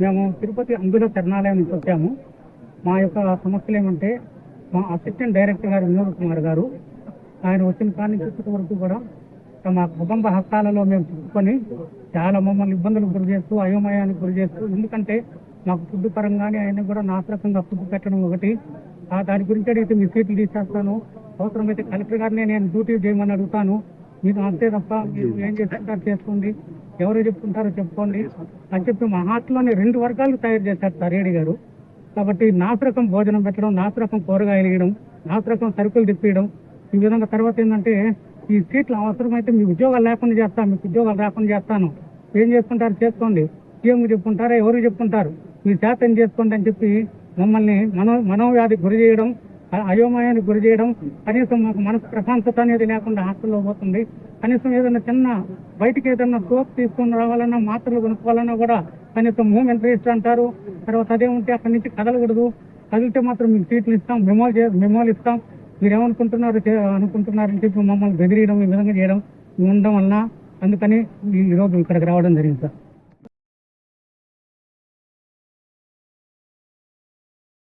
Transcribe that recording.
మేము తిరుపతి అంబుల శరణాలయం నుంచి వచ్చాము. మా యొక్క సమస్యలు ఏమంటే, మా అసిస్టెంట్ డైరెక్టర్ గారు వినోద్ కుమార్ గారు, ఆయన వచ్చిన కాడి నుంచి ఇప్పటి వరకు కూడా తమ కుటుంబ హస్తాలలో మేము చిక్కుకొని చాలా మమ్మల్ని ఇబ్బందులకు గురి చేస్తూ, అయోమయానికి గురి చేస్తూ, ఎందుకంటే మాకు ఫుడ్ పరంగానే ఆయన కూడా నాశరకంగా ఫుడ్ పెట్టడం ఒకటి. దాని గురించి అడిగితే మీ సీట్లు తీసేస్తాను, అవసరమైతే కలెక్టర్ గారిని నేను డ్యూటీ చేయమని అడుగుతాను, మీరు అంతే తప్ప మీరు ఏం చేసుకుంటారు చేసుకోండి, ఎవరు చెప్పుకుంటారో చెప్పుకోండి అని చెప్పి మా హాస్టల్లోనే 2 వర్గాలు తయారు చేశారు సార్ ఏడి గారు. కాబట్టి నాసురకం భోజనం పెట్టడం, నాసురకం కూరగాయలు వేయడం, నాసురకం సరుకులు తిప్పియడం, ఈ విధంగా తర్వాత ఏంటంటే ఈ సీట్లు అవసరమైతే మీ ఉద్యోగాలు లేకుండా చేస్తాను, మీకు ఉద్యోగాలు రాకుండా చేస్తాను, ఏం చేసుకుంటారు చేసుకోండి, సీఎం చెప్పుకుంటారా ఎవరు చెప్పుకుంటారు, మీ చేత ఏం చేసుకోండి అని చెప్పి మమ్మల్ని మనోవ్యాధికి గురి చేయడం, అయోమయానికి గురి చేయడం. కనీసం మాకు మనసు ప్రశాంతత అనేది లేకుండా హాస్టల్లో పోతుంది. కనీసం ఏదైనా చిన్న బయటికి ఏదైనా సోప్ తీసుకుని రావాలన్నా, మాత్రలు కొనుక్కోవాలన్నా కూడా కనీసం మూమెంట్ రిజిస్టర్ అంటారు. తర్వాత అదేముంటే అక్కడి నుంచి కదలకూడదు, కదిలితే మాత్రం మీకు సీట్లు ఇస్తాం, మెమోలు ఇస్తాం, మీరు ఏమనుకుంటున్నారని చెప్పి మమ్మల్ని బెదిరియడం, ఈ విధంగా చేయడం ఉండడం వలన అందుకని ఈరోజు ఇక్కడికి రావడం జరిగింది సార్.